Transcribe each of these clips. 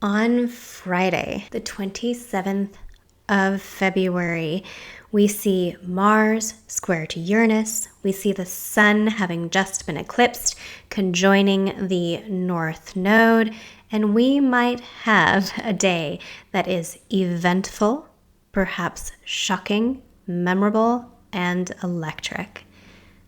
On Friday, the 27th of February, we see Mars square to Uranus. We see the sun having just been eclipsed, conjoining the North Node, and we might have a day that is eventful, perhaps shocking, memorable, and electric.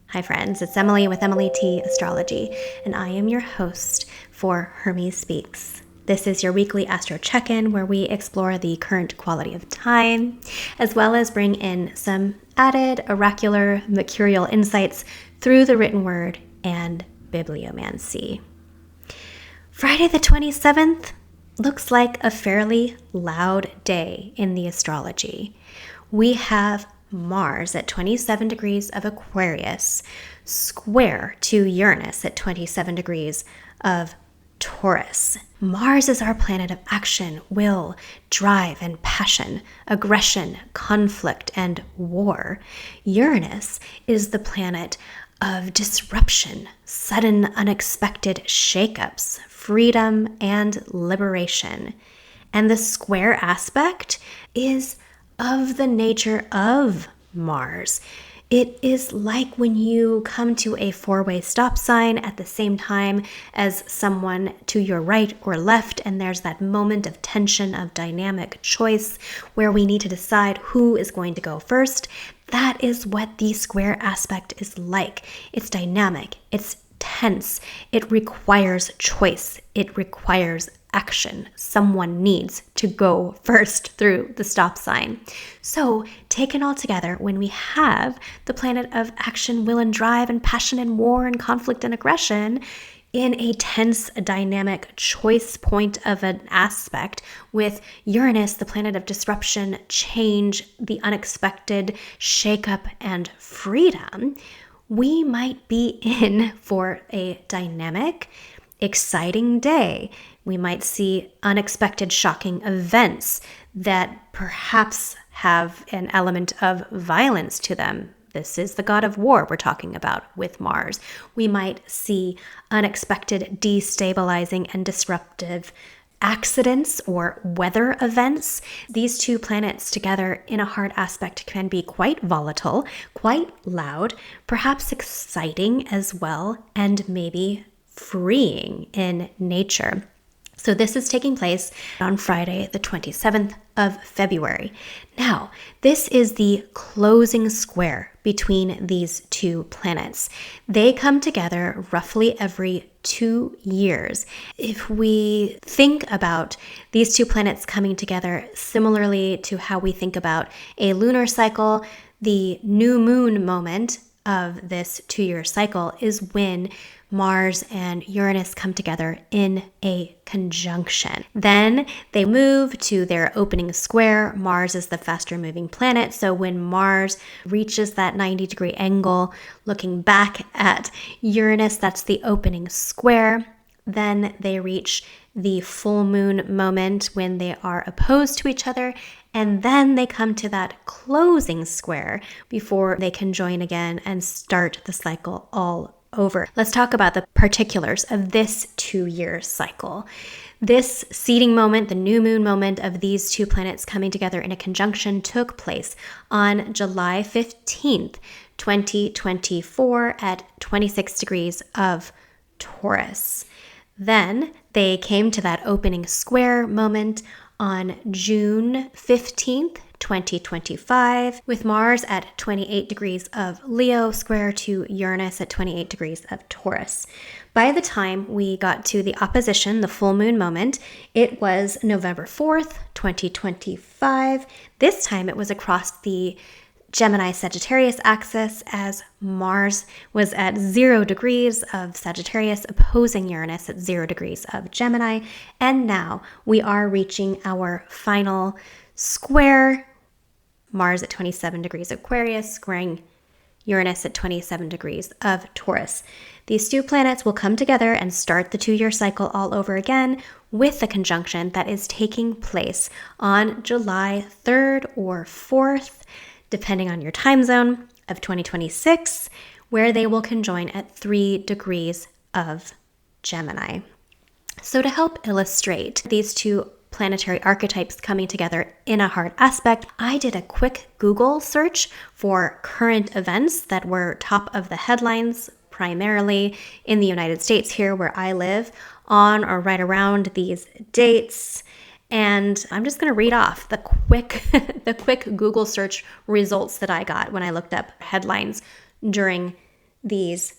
Hi friends, it's Emily with Emily T. Astrology, and I am your host for Hermes Speaks. This is your weekly astro check-in where we explore the current quality of time, as well as bring in some added oracular, mercurial insights through the written word and bibliomancy. Friday the 27th looks like a fairly loud day in the astrology. We have Mars at 27 degrees of Aquarius, square to Uranus at 27 degrees of Taurus. Mars is our planet of action, will, drive, and passion, aggression, conflict, and war. Uranus is the planet of disruption, sudden, unexpected shakeups, freedom, and liberation. And the square aspect is of the nature of Mars. It is like when you come to a four-way stop sign at the same time as someone to your right or left, and there's that moment of tension, of dynamic choice, where we need to decide who is going to go first. That is what the square aspect is like. It's dynamic, it's tense, it requires choice, it requires action. Someone needs to go first through the stop sign. So, taken all together, when we have the planet of action, will, and drive, and passion, and war, and conflict, and aggression in a tense, dynamic choice point of an aspect, with Uranus, the planet of disruption, change, the unexpected, shakeup, and freedom, we might be in for a dynamic, exciting day. We might see unexpected, shocking events that perhaps have an element of violence to them. This is the god of war we're talking about with Mars. We might see unexpected, destabilizing, and disruptive accidents or weather events. These two planets together in a hard aspect can be quite volatile, quite loud, perhaps exciting as well, and maybe freeing in nature. So this is taking place on Friday, the 27th of February. Now, this is the closing square between these two planets. They come together roughly every 2 years. If we think about these two planets coming together similarly to how we think about a lunar cycle, the new moon moment of this 2-year cycle is when Mars and Uranus come together in a conjunction. Then they move to their opening square. Mars is the faster moving planet. So when Mars reaches that 90-degree angle, looking back at Uranus, that's the opening square. Then they reach the full moon moment when they are opposed to each other. And then they come to that closing square before they conjoin again and start the cycle all over. Let's talk about the particulars of this 2-year cycle. This seeding moment, the new moon moment of these two planets coming together in a conjunction, took place on July 15th, 2024 at 26 degrees of Taurus. Then they came to that opening square moment on June 15th, 2025, with Mars at 28 degrees of Leo square to Uranus at 28 degrees of Taurus. By the time we got to the opposition, the full moon moment, it was November 4th, 2025. This time it was across the Gemini-Sagittarius axis, as Mars was at 0 degrees of Sagittarius opposing Uranus at 0 degrees of Gemini. And now we are reaching our final square, Mars at 27 degrees Aquarius, squaring Uranus at 27 degrees of Taurus. These two planets will come together and start the 2-year cycle all over again with the conjunction that is taking place on July 3rd or 4th, depending on your time zone, of 2026, where they will conjoin at 3 degrees of Gemini. So to help illustrate these two planetary archetypes coming together in a hard aspect, I did a quick Google search for current events that were top of the headlines, primarily in the United States here where I live, on or right around these dates. And I'm just going to read off the quick the quick Google search results that I got when I looked up headlines during these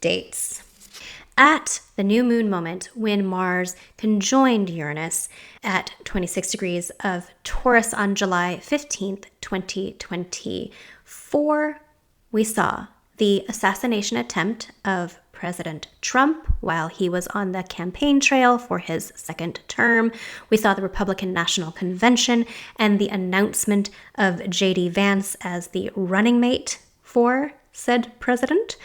dates. At the new moon moment, when Mars conjoined Uranus at 26 degrees of Taurus on July 15th, 2024, we saw the assassination attempt of President Trump while he was on the campaign trail for his second term. We saw the Republican National Convention and the announcement of J.D. Vance as the running mate for said president.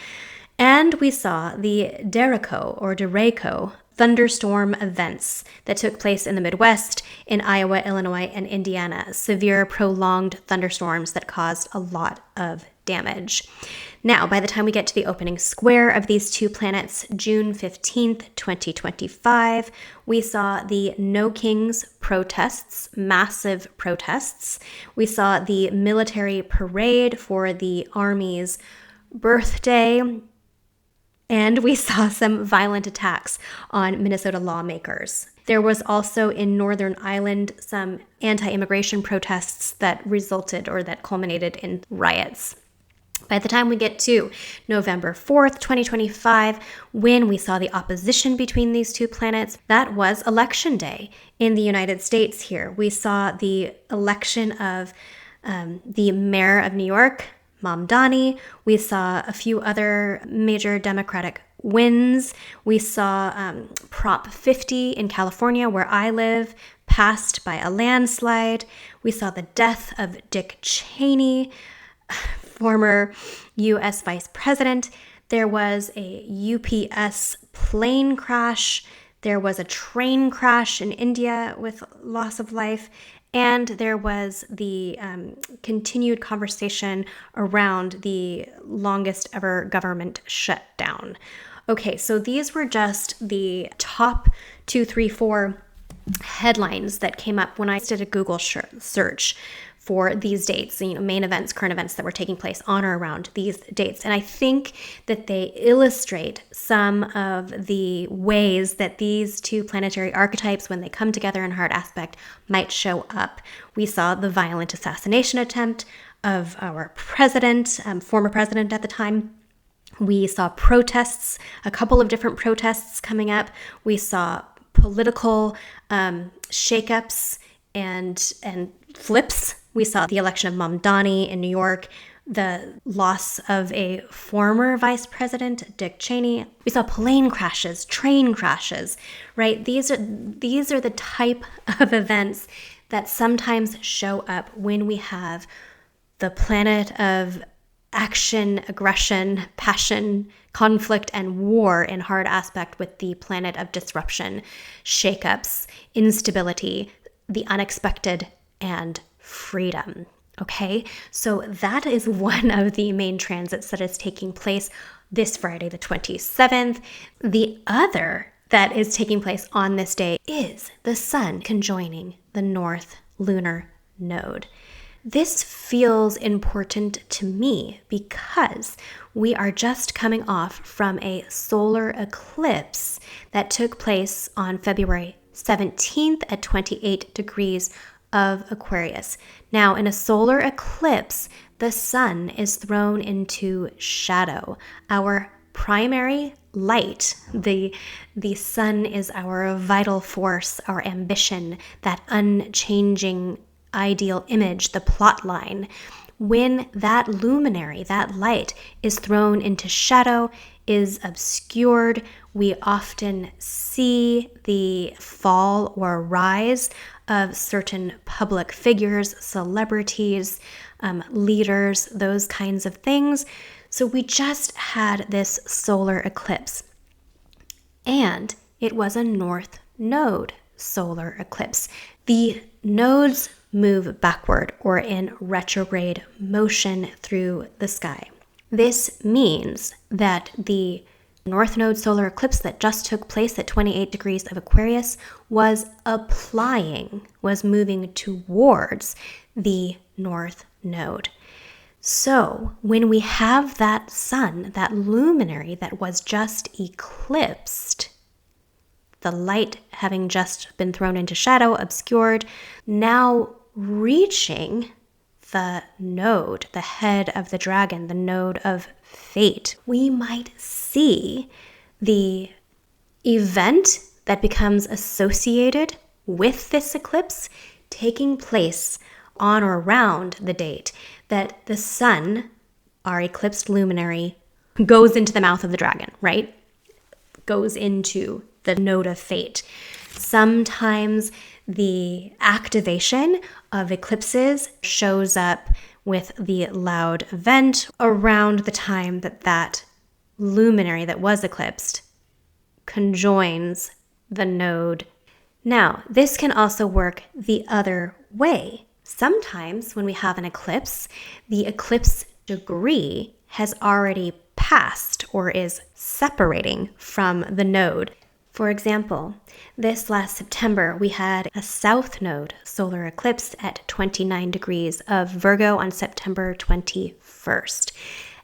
And we saw the Deraco thunderstorm events that took place in the Midwest, in Iowa, Illinois, and Indiana. Severe, prolonged thunderstorms that caused a lot of damage. Now, by the time we get to the opening square of these two planets, June 15th, 2025, we saw the No Kings protests, massive protests. We saw the military parade for the Army's birthday. And we saw some violent attacks on Minnesota lawmakers. There was also in Northern Ireland some anti-immigration protests that resulted or that culminated in riots. By the time we get to November 4th, 2025, when we saw the opposition between these two planets, that was election day in the United States here. We saw the election of the mayor of New York, Mamdani. We saw a few other major Democratic wins. We saw Prop 50 in California, where I live, passed by a landslide. We saw the death of Dick Cheney, former U.S. Vice President. There was a UPS plane crash. There was a train crash in India with loss of life. And there was the continued conversation around the longest ever government shutdown. Okay, so these were just the top 2, 3, 4 headlines that came up when I did a Google search for these dates, main events, current events that were taking place on or around these dates. And I think that they illustrate some of the ways that these two planetary archetypes, when they come together in hard aspect, might show up. We saw the violent assassination attempt of our president, former president at the time. We saw protests, a couple of different protests coming up. We saw political shakeups and flips. We saw the election of Mamdani in New York, the loss of a former vice president, Dick Cheney. We saw plane crashes, train crashes, right? These are the type of events that sometimes show up when we have the planet of action, aggression, passion, conflict, and war in hard aspect with the planet of disruption, shakeups, instability, the unexpected, and freedom. Okay, so that is one of the main transits that is taking place this Friday, the 27th. The other that is taking place on this day is the sun conjoining the North Lunar Node. This feels important to me because we are just coming off from a solar eclipse that took place on February 17th at 28 degrees of Aquarius. Now, in a solar eclipse, the sun is thrown into shadow. Our primary light, the sun is our vital force, our ambition, that unchanging ideal image, the plot line. When that luminary, that light, is thrown into shadow, is obscured, we often see the fall or rise of certain public figures, celebrities, leaders, those kinds of things. So we just had this solar eclipse. And it was a North Node solar eclipse. The nodes move backward or in retrograde motion through the sky. This means that the North Node solar eclipse that just took place at 28 degrees of Aquarius was moving towards the North Node. So when we have that sun, that luminary that was just eclipsed, the light having just been thrown into shadow, obscured, now reaching the node, the head of the dragon, the node of fate, we might see the event that becomes associated with this eclipse taking place on or around the date that the sun, our eclipsed luminary, goes into the mouth of the dragon, right? Goes into the node of fate. Sometimes the activation of eclipses shows up with the loud event around the time that luminary that was eclipsed conjoins the node. Now, this can also work the other way. Sometimes when we have an eclipse, the eclipse degree has already passed or is separating from the node. For example, this last September, we had a South Node solar eclipse at 29 degrees of Virgo on September 21st.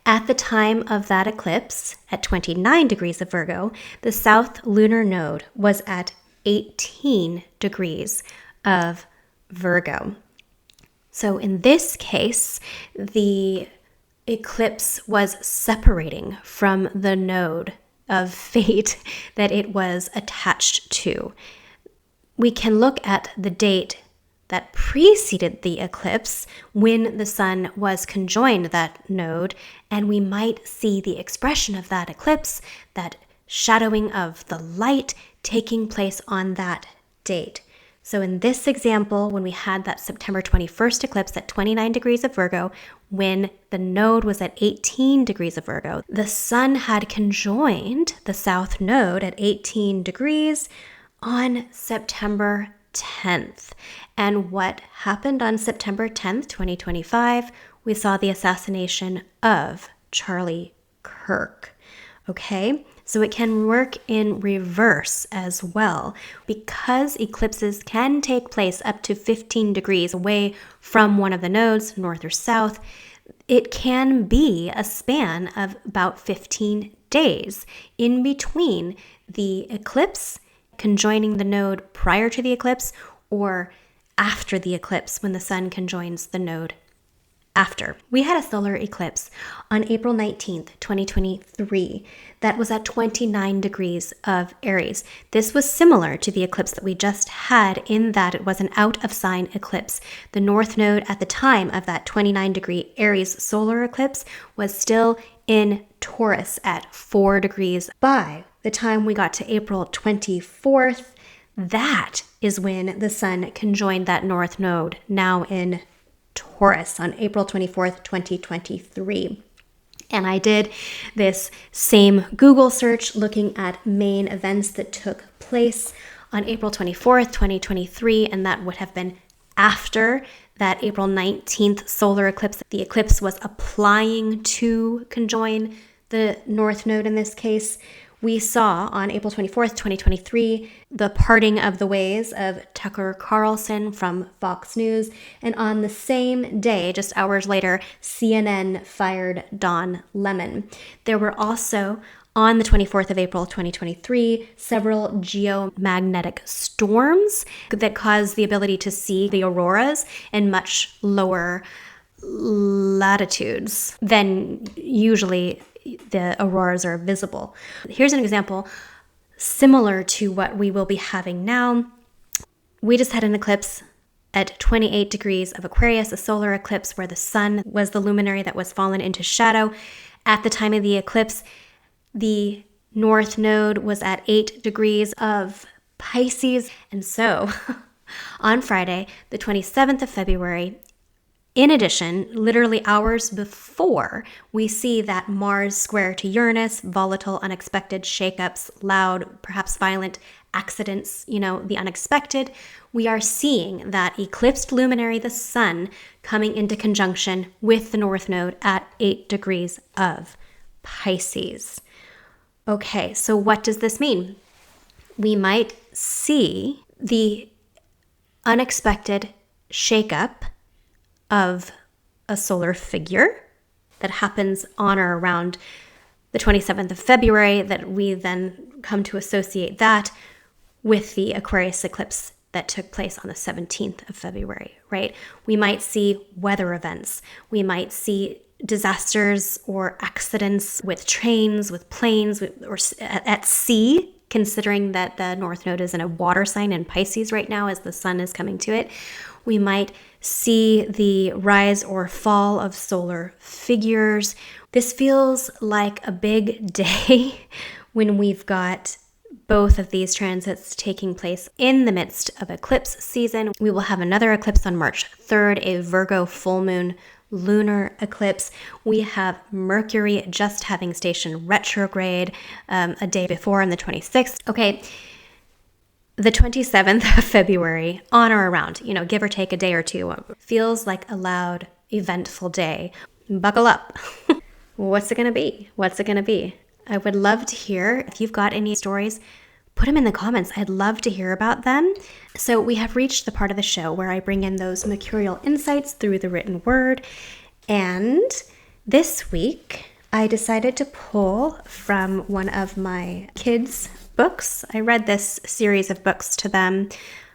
At the time of that eclipse, at 29 degrees of Virgo, the South Lunar Node was at 18 degrees of Virgo. So in this case, the eclipse was separating from the node of fate that it was attached to. We can look at the date that preceded the eclipse when the sun was conjoined that node, and we might see the expression of that eclipse, that shadowing of the light taking place on that date. So in this example, when we had that September 21st eclipse at 29 degrees of Virgo, when the node was at 18 degrees of Virgo, the sun had conjoined the south node at 18 degrees on September 10th. And what happened on September 10th, 2025? We saw the assassination of Charlie Kirk. Okay? So it can work in reverse as well. Because eclipses can take place up to 15 degrees away from one of the nodes, north or south, it can be a span of about 15 days in between the eclipse conjoining the node prior to the eclipse or after the eclipse when the sun conjoins the node after. We had a solar eclipse on April 19th, 2023, that was at 29 degrees of Aries. This was similar to the eclipse that we just had in that it was an out of sign eclipse. The north node at the time of that 29 degree Aries solar eclipse was still in Taurus at 4 degrees. By the time we got to April 24th, that is when the sun conjoined that north node, now in Taurus, on April 24th, 2023. And I did this same Google search looking at main events that took place on April 24th, 2023, and that would have been after that April 19th solar eclipse. The eclipse was applying to conjoin the north node in this case. We saw on April 24th, 2023, the parting of the ways of Tucker Carlson from Fox News. And on the same day, just hours later, CNN fired Don Lemon. There were also, on the 24th of April, 2023, several geomagnetic storms that caused the ability to see the auroras in much lower latitudes than usually the auroras are visible. Here's an example similar to what we will be having now. We just had an eclipse at 28 degrees of Aquarius, a solar eclipse where the sun was the luminary that was fallen into shadow. At the time of the eclipse, the north node was at 8 degrees of Pisces. And so on Friday, the 27th of February, in addition, literally hours before, we see that Mars square to Uranus, volatile, unexpected shakeups, loud, perhaps violent accidents, the unexpected. We are seeing that eclipsed luminary, the sun, coming into conjunction with the north node at 8 degrees of Pisces. Okay, so what does this mean? We might see the unexpected shakeup of a solar figure that happens on or around the 27th of February, that we then come to associate that with the Aquarius eclipse that took place on the 17th of February, right? We might see weather events. We might see disasters or accidents with trains, with planes, or at sea, considering that the North Node is in a water sign in Pisces right now as the sun is coming to it. We might see the rise or fall of solar figures. This feels like a big day when we've got both of these transits taking place in the midst of eclipse season. We will have another eclipse on March 3rd, a Virgo full moon lunar eclipse. We have Mercury just having station retrograde a day before on the 26th. Okay, the 27th of February, on or around, give or take a day or two, feels like a loud, eventful day. Buckle up. What's it going to be? What's it going to be? I would love to hear if you've got any stories. Put them in the comments. I'd love to hear about them. So we have reached the part of the show where I bring in those mercurial insights through the written word. And this week, I decided to pull from one of my kids' books. I read this series of books to them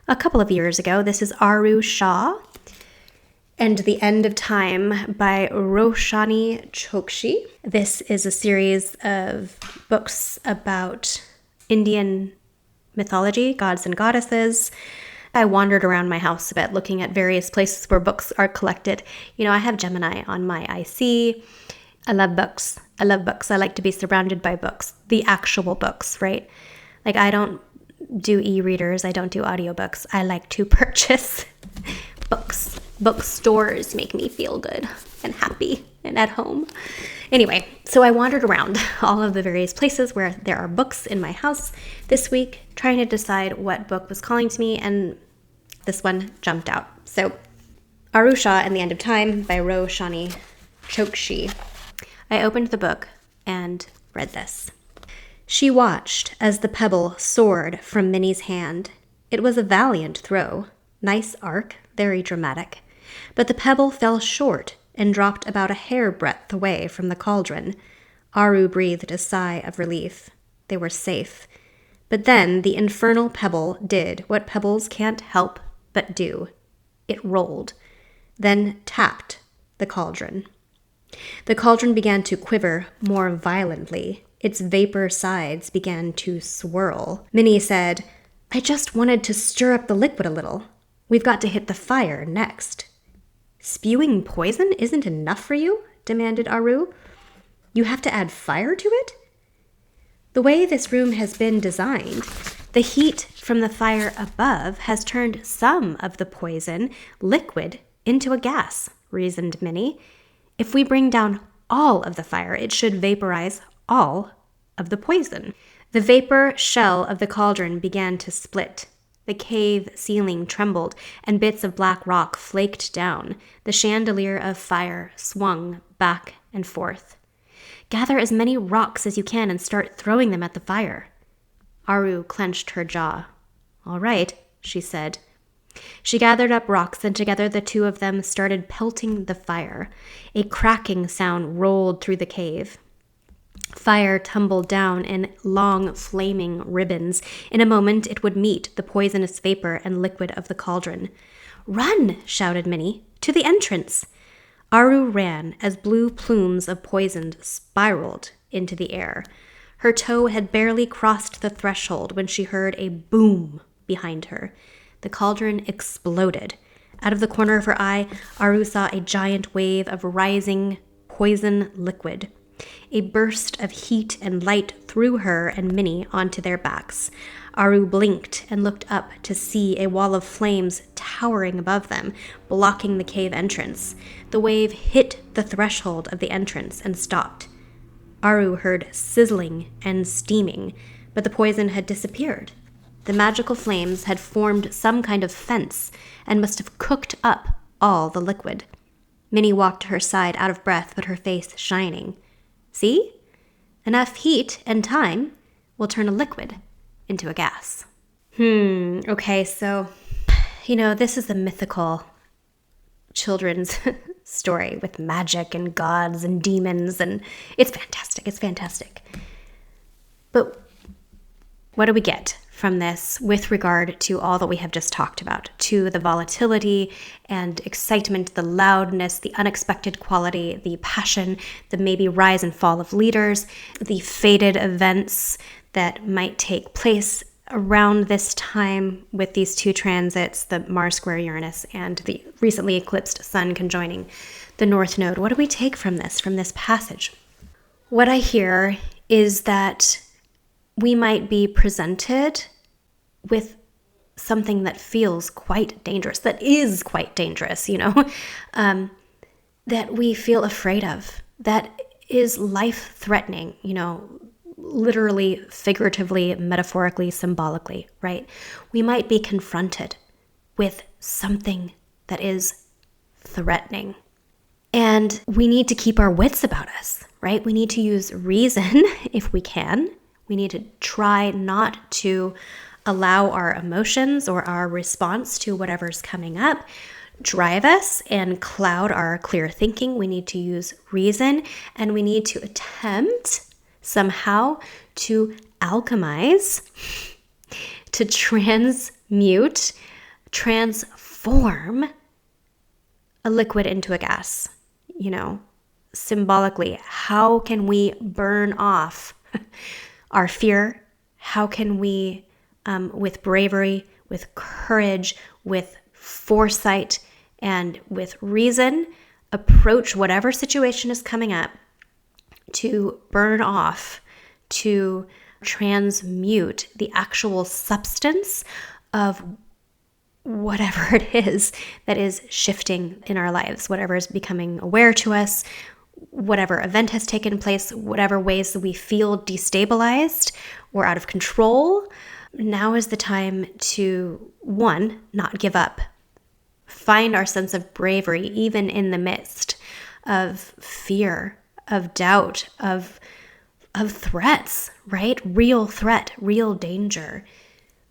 a couple of years ago. This is Aru Shah and The End of Time by Roshani Chokshi. This is a series of books about Indian mythology, gods and goddesses. I wandered around my house a bit looking at various places where books are collected. I have Gemini on my IC. I love books. I like to be surrounded by books, the actual books, right? Like, I don't do e-readers. I don't do audiobooks. I like to purchase books. Bookstores make me feel good and happy and at home. Anyway, so I wandered around all of the various places where there are books in my house this week, trying to decide what book was calling to me, and this one jumped out. So, Arusha and the End of Time by Roshani Chokshi. I opened the book and read this. She watched as the pebble soared from Minnie's hand. It was a valiant throw. Nice arc, very dramatic. But the pebble fell short and dropped about a hair-breadth away from the cauldron. Aru breathed a sigh of relief. They were safe. But then the infernal pebble did what pebbles can't help but do. It rolled, then tapped the cauldron. The cauldron began to quiver more violently. Its vapor sides began to swirl. Minnie said, "I just wanted to stir up the liquid a little. We've got to hit the fire next." "Spewing poison isn't enough for you?" demanded Aru. "You have to add fire to it?" "The way this room has been designed, the heat from the fire above has turned some of the poison liquid into a gas," reasoned Minnie. "If we bring down all of the fire, it should vaporize all of the poison." The vapor shell of the cauldron began to split. The cave ceiling trembled, and bits of black rock flaked down. The chandelier of fire swung back and forth. "Gather as many rocks as you can and start throwing them at the fire." Aru clenched her jaw. "All right," she said. She gathered up rocks, and together the two of them started pelting the fire. A cracking sound rolled through the cave. Fire tumbled down in long, flaming ribbons. In a moment, it would meet the poisonous vapor and liquid of the cauldron. "Run!" shouted Minnie. "To the entrance!" Aru ran as blue plumes of poison spiraled into the air. Her toe had barely crossed the threshold when she heard a boom behind her. The cauldron exploded. Out of the corner of her eye, Aru saw a giant wave of rising poison liquid. A burst of heat and light threw her and Minnie onto their backs. Aru blinked and looked up to see a wall of flames towering above them, blocking the cave entrance. The wave hit the threshold of the entrance and stopped. Aru heard sizzling and steaming, but the poison had disappeared. The magical flames had formed some kind of fence and must have cooked up all the liquid. Minnie walked to her side, out of breath, but her face shining. "See? enough heat and time will turn a liquid into a gas. Okay, so, this is a mythical children's story with magic and gods and demons, and it's fantastic. But what do we get from this with regard to all that we have just talked about, to the volatility and excitement, the loudness, the unexpected quality, the passion, the maybe rise and fall of leaders, the fated events that might take place around this time with these two transits, the Mars square Uranus and the recently eclipsed Sun conjoining the North Node? What do we take from this passage? What I hear is that we might be presented with something that feels quite dangerous, that is quite dangerous, that we feel afraid of, that is life-threatening, literally, figuratively, metaphorically, symbolically, right? We might be confronted with something that is threatening. And we need to keep our wits about us, right? We need to use reason if we can. We need to try not to allow our emotions or our response to whatever's coming up drive us and cloud our clear thinking. We need to use reason, and we need to attempt somehow to alchemize, to transmute, transform a liquid into a gas. Symbolically, how can we burn off our fear? How can we, with bravery, with courage, with foresight, and with reason, approach whatever situation is coming up to burn off, to transmute the actual substance of whatever it is that is shifting in our lives, whatever is becoming aware to us, whatever event has taken place, whatever ways that we feel destabilized or out of control. Now is the time to, one, not give up. Find our sense of bravery even in the midst of fear, of doubt, of threats, right? Real threat, real danger.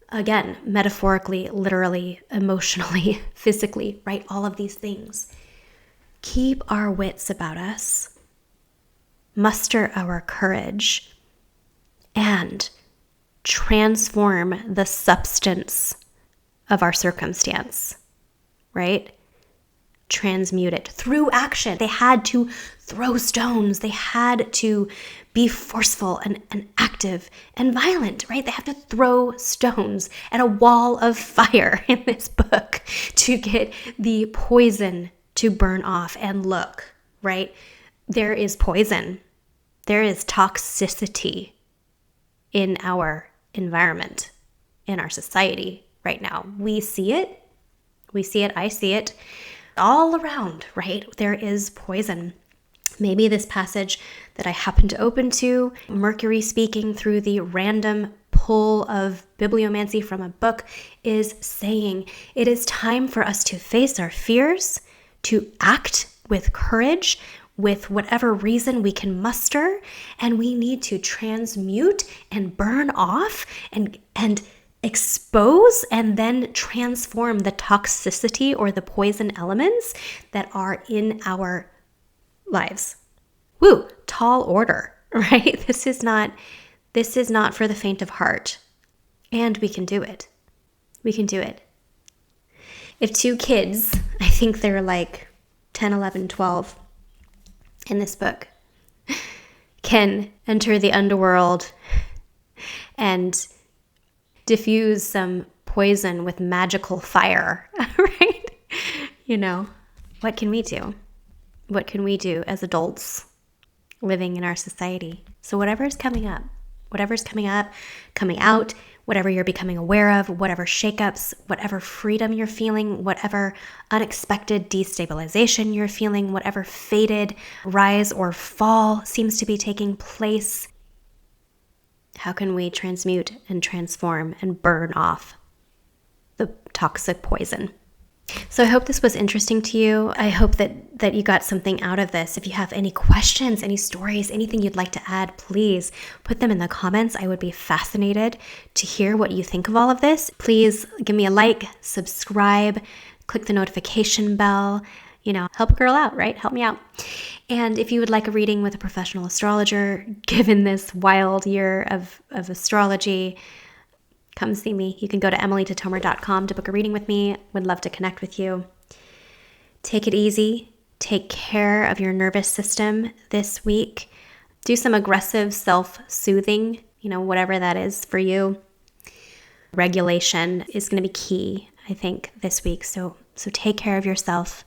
Again, metaphorically, literally, emotionally, physically, right? All of these things. Keep our wits about us, muster our courage, and transform the substance of our circumstance, right? Transmute it through action. They had to throw stones. They had to be forceful and active and violent, right? They have to throw stones at a wall of fire in this book to get the poison to burn off. And look, right? There is poison. There is toxicity in our environment, in our society right now. We see it. I see it all around, right? There is poison. Maybe this passage that I happen to open to, Mercury speaking through the random pull of bibliomancy from a book, is saying it is time for us to face our fears, to act with courage, with whatever reason we can muster, and we need to transmute and burn off and expose and then transform the toxicity or the poison elements that are in our lives. Woo, tall order, right? This is not for the faint of heart. And we can do it. We can do it. If two kids, I think they're like 10, 11, 12 in this book, can enter the underworld and diffuse some poison with magical fire, right? What can we do? What can we do as adults living in our society? So whatever's coming up, coming out, whatever you're becoming aware of, whatever shakeups, whatever freedom you're feeling, whatever unexpected destabilization you're feeling, whatever fated rise or fall seems to be taking place, how can we transmute and transform and burn off the toxic poison? So I hope this was interesting to you. I hope that you got something out of this. If you have any questions, any stories, anything you'd like to add, please put them in the comments. I would be fascinated to hear what you think of all of this. Please give me a like, subscribe, click the notification bell. Help a girl out, right? Help me out. And if you would like a reading with a professional astrologer, given this wild year of astrology, come see me. You can go to emilytotomer.com to book a reading with me. Would love to connect with you. Take it easy. Take care of your nervous system this week. Do some aggressive self-soothing, whatever that is for you. Regulation is going to be key, I think, this week. So take care of yourself.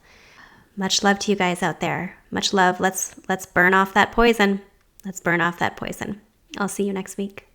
Much love to you guys out there. Much love. Let's burn off that poison. Let's burn off that poison. I'll see you next week.